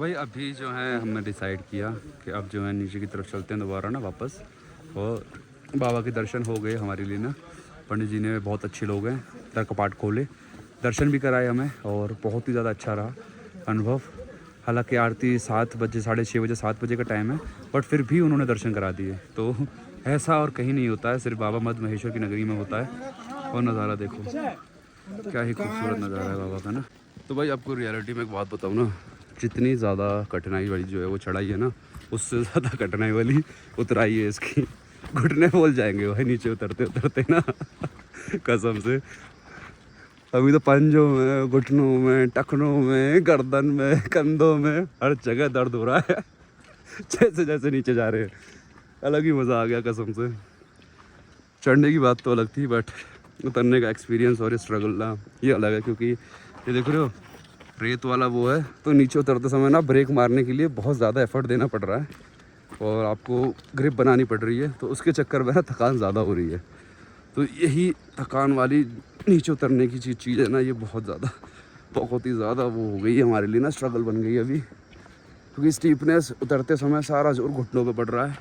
तो भाई अभी जो है हमने डिसाइड किया कि अब जो है नीचे की तरफ चलते हैं दोबारा ना वापस। और बाबा के दर्शन हो गए हमारे लिए ना, पंडित जी ने बहुत अच्छे लोग हैं, दर कपाट खोले, दर्शन भी कराए हमें और बहुत ही ज़्यादा अच्छा रहा अनुभव। हालांकि आरती 7 बजे 6:30 बजे 7 बजे का टाइम है, बट फिर भी उन्होंने दर्शन करा दिए। तो ऐसा और कहीं नहीं होता है, सिर्फ बाबा मद महेश्वर की नगरी में होता है। और नज़ारा देखो, क्या ही खूबसूरत नज़ारा है बाबा का ना। तो भाई आपको रियलिटी में एक बात बताऊँ ना, जितनी ज़्यादा कठिनाई वाली जो है वो चढ़ाई है ना, उससे ज़्यादा कठिनाई वाली उतराई है इसकी। घुटने बोल जाएंगे भाई नीचे उतरते उतरते ना कसम से। अभी तो पंजों में, घुटनों में, टखनों में, गर्दन में, कंधों में, हर जगह दर्द हो रहा है जैसे जैसे नीचे जा रहे हैं। अलग ही मज़ा आ गया कसम से। चढ़ने की बात तो अलग थी, बट उतरने का एक्सपीरियंस और ये स्ट्रगल ना, ये अलग है। क्योंकि ये देख रहे हो रेत वाला वो है, तो नीचे उतरते समय ना ब्रेक मारने के लिए बहुत ज़्यादा एफर्ट देना पड़ रहा है और आपको ग्रिप बनानी पड़ रही है, तो उसके चक्कर में ना थकान ज़्यादा हो रही है। तो यही थकान वाली नीचे उतरने की चीज़ है ना, ये बहुत ही ज़्यादा वो हो गई है हमारे लिए ना, स्ट्रगल बन गई है अभी। क्योंकि स्टीपनेस उतरते समय सारा जोर घुटनों पे पड़ रहा है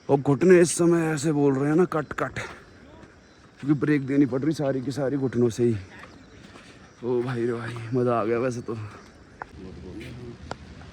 और घुटने इस समय ऐसे बोल रहे हैं ना कट कट, क्योंकि ब्रेक देनी पड़ रही सारी की सारी घुटनों से ही। ओ भाई रे भाई, मज़ा आ गया वैसे तो।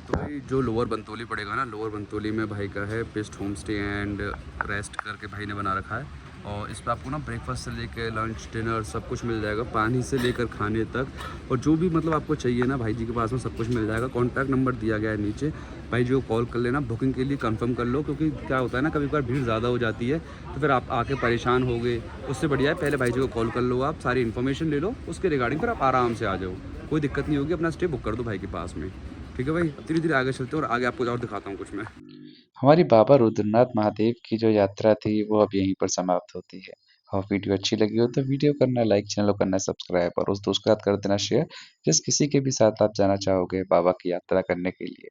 भाई जो लोअर बंतोली पड़ेगा ना, लोअर बंतोली में भाई का है best home stay and rest करके भाई ने बना रखा है। और इस पर आपको ना ब्रेकफास्ट से लेकर लंच डिनर सब कुछ मिल जाएगा, पानी से लेकर खाने तक। और जो भी मतलब आपको चाहिए ना भाई जी के पास में सब कुछ मिल जाएगा। कॉन्टैक्ट नंबर दिया गया है नीचे, भाई जी को कॉल कर लेना, बुकिंग के लिए कंफर्म कर लो। क्योंकि क्या होता है ना, कभी कभार भीड़ ज़्यादा हो जाती है तो फिर आप आके परेशान हो गए, उससे बढ़िया है पहले भाई जी को कॉल कर लो, आप सारी इन्फॉर्मेशन ले लो, उसके रिगार्डिंग फिर आप आराम से आ जाओ, कोई दिक्कत नहीं होगी। अपना स्टे बुक कर दो भाई के पास में, ठीक है भाई। धीरे धीरे आगे चलते हैं और आगे आपको और दिखाता हूँ कुछ मैं। हमारी बाबा रुद्रनाथ महादेव की जो यात्रा थी वो अब यहीं पर समाप्त होती है। और वीडियो अच्छी लगी हो तो वीडियो करना लाइक, चैनल को करना सब्सक्राइब और उस दोस्त के साथ कर देना शेयर जिस किसी के भी साथ आप जाना चाहोगे बाबा की यात्रा करने के लिए।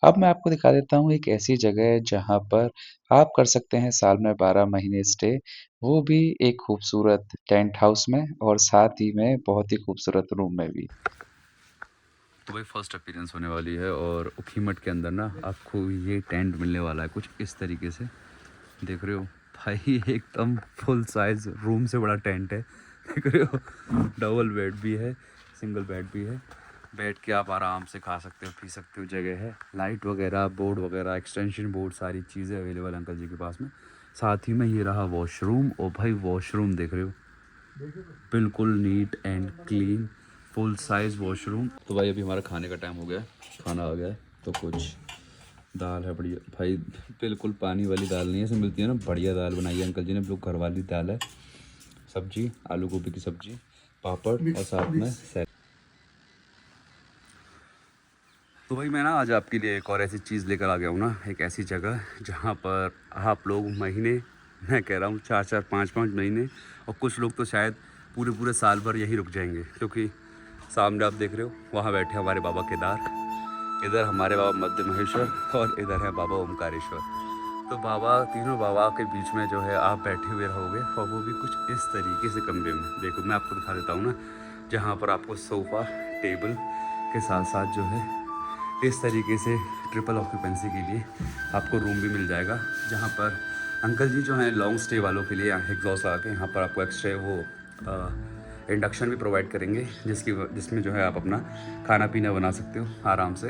अब मैं आपको दिखा देता हूँ एक ऐसी जगह है जहाँ पर आप कर सकते हैं साल में 12 महीने स्टे, वो भी एक खूबसूरत टेंट हाउस में और साथ ही में बहुत ही खूबसूरत रूम में भी। तो भाई फर्स्ट अपीयरेंस होने वाली है और उखीमठ के अंदर ना आपको ये टेंट मिलने वाला है कुछ इस तरीके से, देख रहे हो भाई, एकदम फुल साइज रूम से बड़ा टेंट है, देख रहे हो। डबल बेड भी है, सिंगल बेड भी है, बैठ के आप आराम से खा सकते हो पी सकते हो, जगह है, लाइट वगैरह बोर्ड वगैरह एक्सटेंशन बोर्ड सारी चीज़ें अवेलेबल अंकल जी के पास में। साथ ही में ये रहा वॉशरूम, और भाई वॉशरूम देख रहे हो बिल्कुल neat and clean, full size washroom. तो भाई अभी हमारा खाने का टाइम हो गया है, खाना आ गया है। तो कुछ दाल है बढ़िया भाई, बिल्कुल पानी वाली दाल नहीं है, ऐसे मिलती है ना, बढ़िया दाल बनाई है अंकल जी ने, बिल्कुल घर वाली दाल है। सब्जी आलू गोभी की सब्जी, पापड़ और साथ में सैलड। तो भाई मैं ना आज आपके लिए एक और ऐसी चीज़ लेकर आ गया हूँ ना, एक ऐसी जगह जहाँ पर आप लोग महीने, मैं कह रहा हूँ 4-4 5-5 महीने, और कुछ लोग तो शायद पूरे पूरे साल भर यहीं रुक जाएंगे। क्योंकि सामने आप देख रहे हो वहाँ बैठे हमारे बाबा केदार, इधर हमारे बाबा मध्य महेश्वर और इधर है बाबा ओमकारेश्वर। तो बाबा, तीनों बाबा के बीच में जो है आप बैठे हुए रहोगे, और वो भी कुछ इस तरीके से कमरे में। देखो मैं आपको दिखा देता हूँ ना, जहाँ पर आपको सोफ़ा टेबल के साथ साथ जो है इस तरीके से ट्रिपल ऑक्यूपेंसी के लिए आपको रूम भी मिल जाएगा, जहाँ पर अंकल जी जो हैं लॉन्ग स्टे वालों के लिए एग्जॉस्ट लगा के यहाँ पर आपको एक्स्ट्रा वो इंडक्शन भी प्रोवाइड करेंगे, जिसमें जो है आप अपना खाना पीना बना सकते हो आराम से।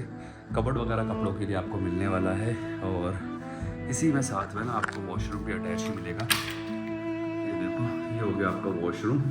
कबर्ड वगैरह कपड़ों के लिए आपको मिलने वाला है, और इसी में साथ में ना आपको वॉशरूम भी अटैच ही मिलेगा। ये देखो, ये हो गया आपका वॉशरूम,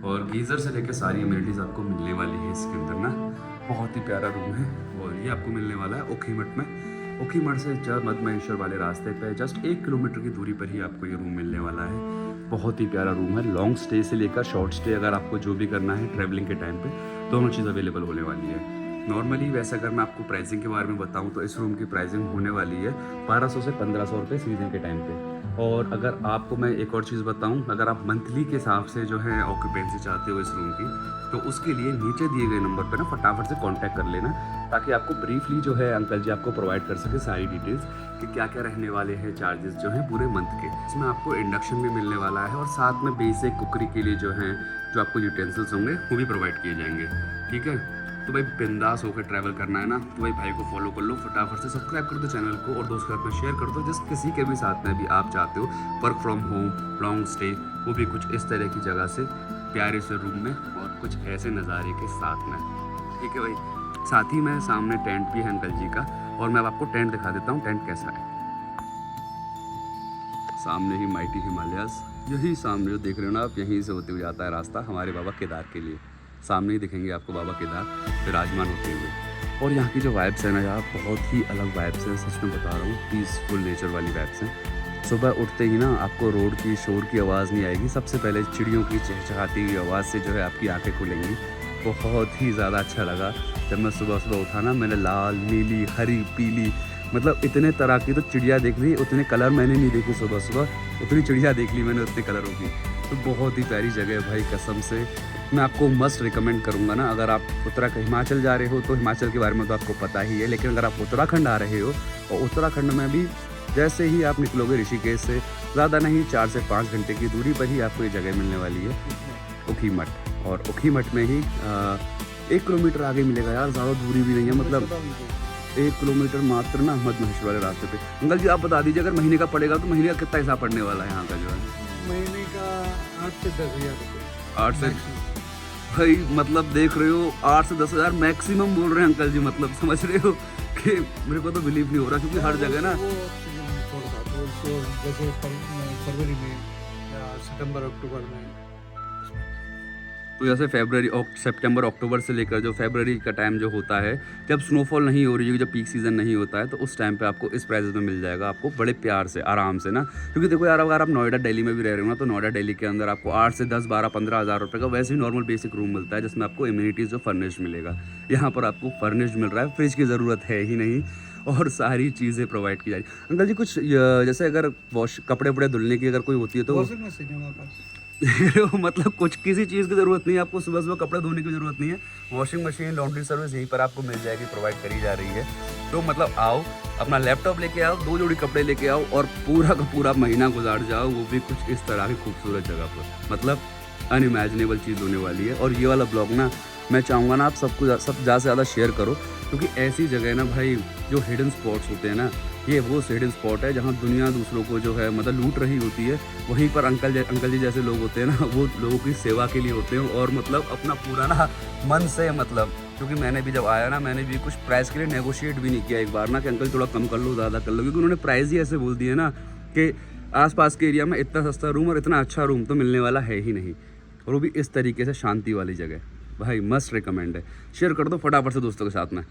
और गीज़र से लेकर सारी अम्यूनिटीज़ आपको मिलने वाली है इसके अंदर ना। बहुत ही प्यारा रूम है, और ये आपको मिलने वाला है उखीमठ में। उखीमठ से मध्य महेश्वर वाले रास्ते पे जस्ट 1 किलोमीटर की दूरी पर ही आपको ये रूम मिलने वाला है। बहुत ही प्यारा रूम है, लॉन्ग स्टे से लेकर शॉर्ट स्टे, अगर आपको जो भी करना है ट्रैवलिंग के टाइम पे, दोनों चीज़ अवेलेबल होने वाली है। नॉर्मली वैसे अगर मैं आपको प्राइसिंग के बारे में बताऊं तो इस रूम की प्राइसिंग होने वाली है 1200 से 1500 रुपये सीजन के टाइम पे। और अगर आपको मैं एक और चीज़ बताऊं, अगर आप मंथली के हिसाब से जो है ऑक्यूपेंसी चाहते हो इस रूम की, तो उसके लिए नीचे दिए गए नंबर पर ना फटाफट से कांटेक्ट कर लेना, ताकि आपको ब्रीफली जो है अंकल जी आपको प्रोवाइड कर सके सारी डिटेल्स कि क्या क्या रहने वाले हैं चार्जेस जो हैं पूरे मंथ के। इसमें आपको इंडक्शन भी मिलने वाला है, और साथ में बेसिक कुकरी के लिए जो है जो आपको यूटेंसिल्स होंगे वो भी प्रोवाइड किए जाएंगे, ठीक है। तो भाई बिंदास होकर ट्रैवल करना है ना, तो भाई को फॉलो कर लो, फटाफट से सब्सक्राइब कर दो चैनल को और दोस्तों के साथ में शेयर कर दो। जिस किसी के भी साथ में भी आप चाहते हो work from home, long stay, वो भी कुछ इस तरह की जगह से प्यारे से रूम में और कुछ ऐसे नज़ारे के साथ में, ठीक है भाई। साथ ही में सामने टेंट भी है अंकल जी का, और मैं अब आपको टेंट दिखा देता हूँ टेंट कैसा है। सामने ही माइटी हिमालयाज़, यही सामने जो देख रहे हो ना आप, यहीं से होते हुए जाता है रास्ता हमारे बाबा केदार के लिए। सामने ही दिखेंगे आपको बाबा केदार विराजमान होते हुए। और यहाँ की जो वाइब्स है ना यार, बहुत ही अलग वाइब्स हैं, सच में बता रहा हूँ, पीसफुल नेचर वाली वाइब्स हैं। सुबह उठते ही ना आपको रोड की शोर की आवाज़ नहीं आएगी, सबसे पहले चिड़ियों की चहचहाती हुई आवाज़ से जो है आपकी आंखें खुलेंगी। बहुत ही ज़्यादा अच्छा लगा जब मैं सुबह सुबह उठा ना, मैंने लाल, नीली, हरी, पीली, मतलब इतने तरह की तो चिड़िया देख ली, उतने कलर मैंने नहीं देखे सुबह सुबह, उतनी चिड़िया देख ली मैंने उतने कलरों की। तो बहुत ही प्यारी जगह है भाई, कसम से मैं आपको मस्ट रिकमेंड करूँगा ना। अगर आप उत्तराखंड हिमाचल जा रहे हो तो हिमाचल के बारे में तो आपको पता ही है, लेकिन अगर आप उत्तराखंड आ रहे हो और उत्तराखंड में भी जैसे ही आप निकलोगे ऋषिकेश से, ज़्यादा नहीं 4 से 5 घंटे की दूरी पर ही आपको ये जगह मिलने वाली है, ऊखीमठ। और ऊखीमठ में ही 1 किलोमीटर आगे मिलेगा यार, ज़्यादा दूरी भी नहीं है, मतलब 1 किलोमीटर मात्र ना मध्य महेश्वर वाले रास्ते पे। अंकल जी आप बता दीजिए, अगर महीने का पड़ेगा तो महीने का कितना हिसाब पड़ने वाला है यहाँ का जो है? महीने का 8 से 10 हज़ार रुपये। 8 से भाई, मतलब देख रहे हो 8 से 10 हज़ार मैक्सिमम बोल रहे हैं अंकल जी, मतलब समझ रहे हो कि मेरे को तो बिलीव नहीं हो रहा, क्योंकि हर जगह ना वो थोड़ा तो जैसे फरवरी में या सितंबर अक्टूबर में, तो जैसे सितंबर अक्टूबर से लेकर जो फरवरी का टाइम जो होता है, जब स्नोफॉल नहीं हो रही है, जब पीक सीज़न नहीं होता है, तो उस टाइम पे आपको इस प्राइस में मिल जाएगा आपको बड़े प्यार से, आराम से ना। क्योंकि देखो यार, अगर आप नोएडा दिल्ली में भी रह रहे हो ना, तो नोएडा दिल्ली के अंदर आपको 8 से 10, 12, 15 हज़ार रुपये का वैसे ही नॉर्मल बेसिक रूम मिलता है, जिसमें आपको इम्यूनिटीज़ जो फर्निश्ड मिलेगा। यहाँ पर आपको फर्निश्ड मिल रहा है, फ्रिज की ज़रूरत है ही नहीं, और सारी चीज़ें प्रोवाइड की जा रही है। अंकल जी कुछ जैसे अगर कपड़े वपड़े धुलने की अगर कोई होती है तो वॉशिंग मशीन है हमारे पास। मतलब कुछ किसी चीज़ की ज़रूरत नहीं है आपको, सुबह सुबह कपड़े धोने की ज़रूरत नहीं है, वॉशिंग मशीन, लॉन्ड्री सर्विस यहीं पर आपको मिल जाएगी, प्रोवाइड करी जा रही है। तो मतलब आओ, अपना लैपटॉप लेके आओ, 2 जोड़ी कपड़े लेके आओ और पूरा का पूरा महीना गुजार जाओ, वो भी कुछ इस तरह की खूबसूरत जगह पर। मतलब अनइमेजिनेबल चीज़ होने वाली है। और ये वाला ब्लॉग ना मैं चाहूँगा ना आप सबको सब ज़्यादा से ज़्यादा शेयर करो, क्योंकि ऐसी जगह ना भाई, जो हिडन स्पॉट्स होते हैं ना, ये वो हिडन स्पॉट है जहाँ दुनिया दूसरों को जो है मतलब लूट रही होती है, वहीं पर अंकल जी जैसे लोग होते हैं ना, वो लोगों की सेवा के लिए होते हैं, और मतलब अपना पूरा ना मन से, मतलब क्योंकि मैंने भी जब आया ना, मैंने भी कुछ प्राइस के लिए नेगोशिएट भी नहीं किया एक बार ना, कि अंकल थोड़ा कम कर लो, ज़्यादा कर लो, क्योंकि उन्होंने प्राइस ही ऐसे बोल दिए ना कि आसपास के एरिया में इतना सस्ता रूम और इतना अच्छा रूम तो मिलने वाला है ही नहीं, और वो भी इस तरीके से शांति वाली जगह। भाई मस्ट रिकमेंड है, शेयर कर दो फटाफट से दोस्तों के साथ में।